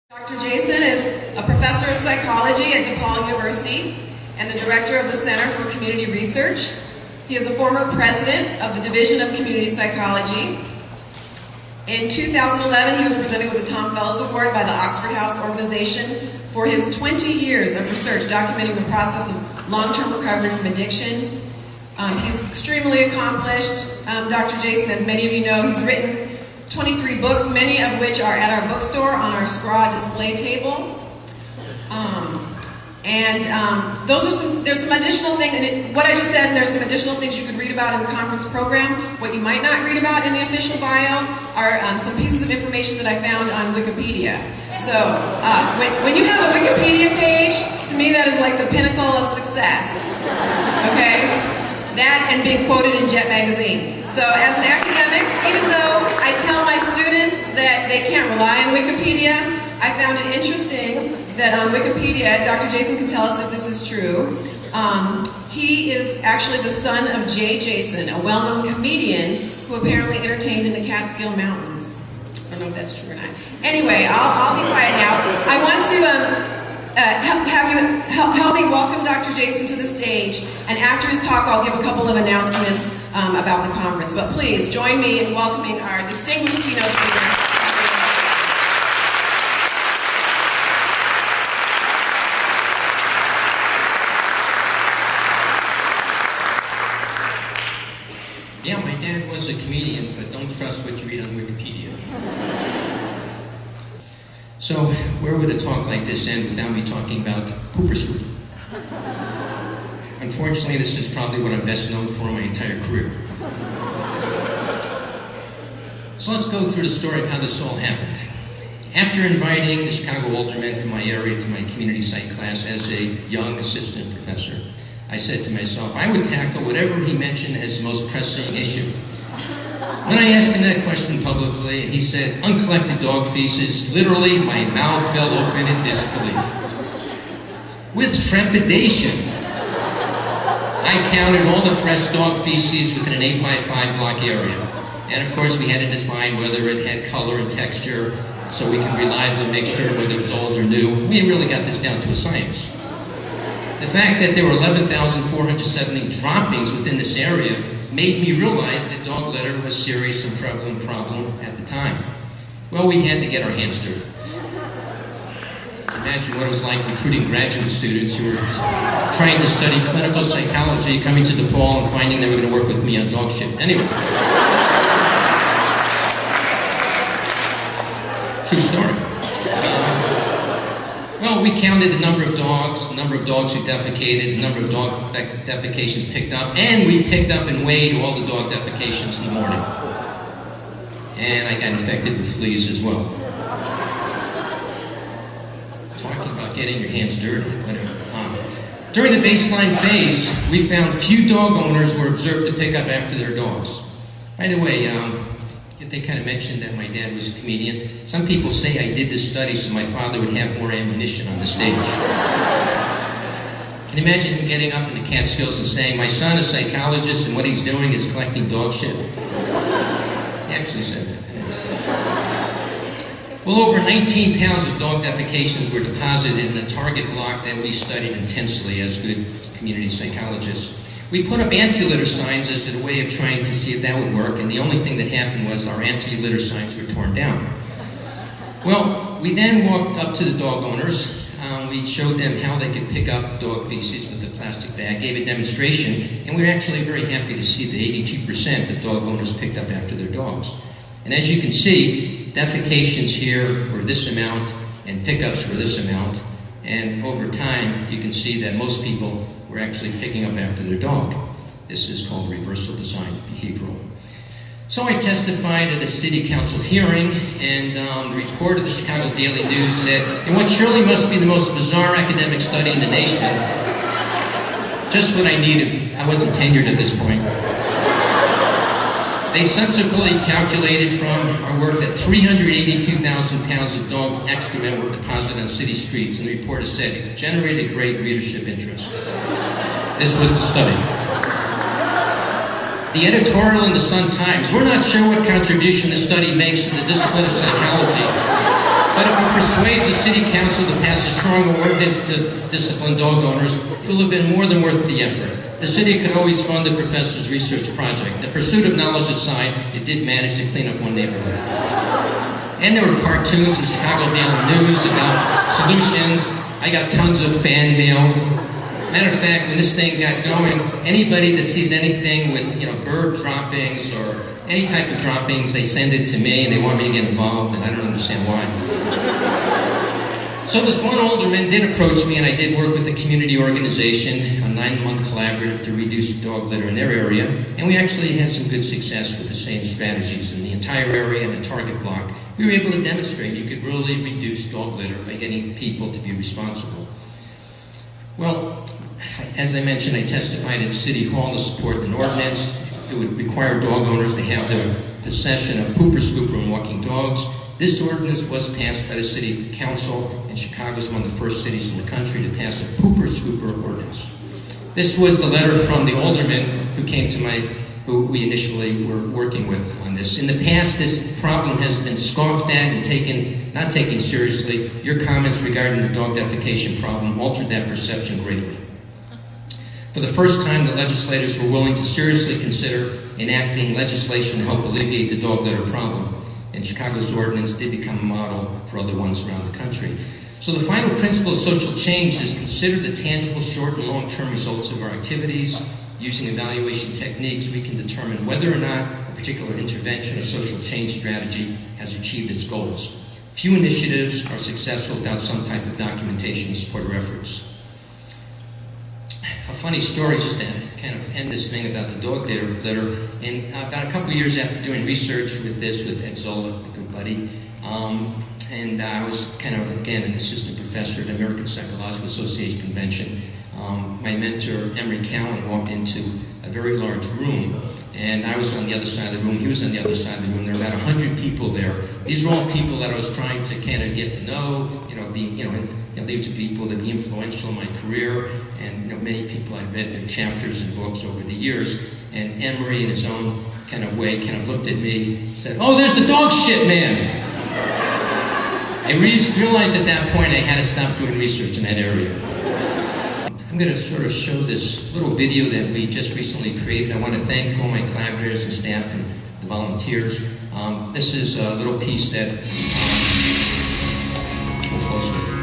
Dr. Jason is a professor of psychology at DePaul University and the director of the Center for Community Research. He is a former president of the Division of Community Psychology. In 2011, he was presented with the Tom Fellows Award by the Oxford House Organization for his 20 years of research documenting the process of long-term recovery from addiction. He's extremely accomplished. Dr. Jason, as many of you know, he's written 23 books, many of which are at our bookstore on our Scraw display table. There's some additional things, and what I just said, and there's some additional things you could read about in the conference program. What you might not read about in the official bio are some pieces of information that I found on Wikipedia. So when you have a Wikipedia page, to me that is like the pinnacle of success. Okay? That and being quoted in Jet magazine. So as an academic, even though I tell my students that they can't rely on Wikipedia, I found it interesting that on Wikipedia, Dr. Jason can tell us if this is true. He is actually the son of Jay Jason, a well-known comedian who apparently entertained in the Catskill Mountains. I don't know if that's true or not. Anyway, I'll be quiet now. I want to help me welcome Dr. Jason to the stage, and after his talk I'll give a couple of announcements about the conference. But please join me in welcoming our distinguished keynote speaker. Yeah, my dad was a comedian, but don't trust what you read on Wikipedia. So, where would a talk like this end without me talking about pooper scoop? Unfortunately, this is probably what I'm best known for my entire career. So let's go through the story of how this all happened. After inviting the Chicago alderman from my area to my community psych class as a young assistant professor, I said to myself, I would tackle whatever he mentioned as the most pressing issue. When I asked him that question publicly, he said, uncollected dog feces. Literally, my mouth fell open in disbelief. With trepidation, I counted all the fresh dog feces within an 8x5 block area. And of course, we had to define whether it had color and texture so we can reliably make sure whether it was old or new. We really got this down to a science. The fact that there were 11,470 droppings within this area made me realize that dog litter was a serious and prevalent problem at the time. Well, we had to get our hands dirty. Imagine what it was like recruiting graduate students who were trying to study clinical psychology, coming to DePaul and finding they were going to work with me on dog shit. Anyway. True story. Well, we counted the number of dogs who defecated, the number of dog defecations picked up, and we picked up and weighed all the dog defecations in the morning. And I got infected with fleas as well. Talking about getting your hands dirty, whatever. During the baseline phase, we found few dog owners were observed to pick up after their dogs. By the way, they kind of mentioned that my dad was a comedian. Some people say I did this study so my father would have more ammunition on the stage. Can you imagine him getting up in the Catskills and saying, my son is a psychologist and what he's doing is collecting dog shit? He actually said that. Well, over 19 pounds of dog defecations were deposited in a target block that we studied intensely as good community psychologists. We put up anti-litter signs as a way of trying to see if that would work, and the only thing that happened was our anti-litter signs were torn down. Well, we then walked up to the dog owners. We showed them how they could pick up dog feces with a plastic bag, gave a demonstration, and we were actually very happy to see that 82% of dog owners picked up after their dogs. And as you can see, defecations here were this amount, and pickups were this amount, and over time, you can see that most people were actually picking up after their dog. This is called reversal design behavioral. So I testified at a city council hearing, and the report of the Chicago Daily News said, in what surely must be the most bizarre academic study in the nation, just what I needed. I wasn't tenured at this point. They subsequently calculated from our work that 382,000 pounds of dog excrement were deposited on city streets, and the reporter said it generated great readership interest. This was the study. The editorial in the Sun-Times, we're not sure what contribution the study makes to the discipline of psychology, But if it persuades the city council to pass a stronger ordinance to discipline dog owners, it will have been more than worth the effort. The city could always fund the professor's research project. The pursuit of knowledge aside, it did manage to clean up one neighborhood. And there were cartoons in Chicago Daily News about solutions. I got tons of fan mail. Matter of fact, when this thing got going, anybody that sees anything with, bird droppings or any type of droppings, they send it to me and they want me to get involved, and I don't understand why. So this one alderman did approach me, and I did work with the community organization, a 9-month collaborative to reduce dog litter in their area, and we actually had some good success with the same strategies in the entire area and the target block. We were able to demonstrate you could really reduce dog litter by getting people to be responsible. Well, as I mentioned, I testified at City Hall to support an ordinance. It would require dog owners to have their possession of pooper, scooper, and walking dogs. This ordinance was passed by the City Council, and Chicago is one of the first cities in the country to pass a pooper, scooper ordinance. This was the letter from the alderman who we initially were working with on this. In the past, this problem has been scoffed at and not taken seriously. Your comments regarding the dog defecation problem altered that perception greatly. For the first time, the legislators were willing to seriously consider enacting legislation to help alleviate the dog litter problem. And Chicago's ordinance did become a model for other ones around the country. So the final principle of social change is consider the tangible short and long-term results of our activities. Using evaluation techniques, we can determine whether or not a particular intervention or social change strategy has achieved its goals. Few initiatives are successful without some type of documentation to support our efforts. A funny story, just to kind of end this thing about the dog litter. And about a couple years after doing research with Ed Zola, a good buddy, and I was kind of, again, an assistant professor at the American Psychological Association convention. My mentor, Emery Cowan, walked into a very large room, and I was on the other side of the room, he was on the other side of the room. There were about 100 people there. These were all people that I was trying to kind of get to know, these are people that be influential in my career, and many people I've read their chapters and books over the years. And Emery, in his own kind of way, kind of looked at me, said, "Oh, there's the dog shit man." I realized at that point I had to stop doing research in that area. I'm going to sort of show this little video that we just recently created. I want to thank all my collaborators and staff and the volunteers. This is a little piece that we'll close with.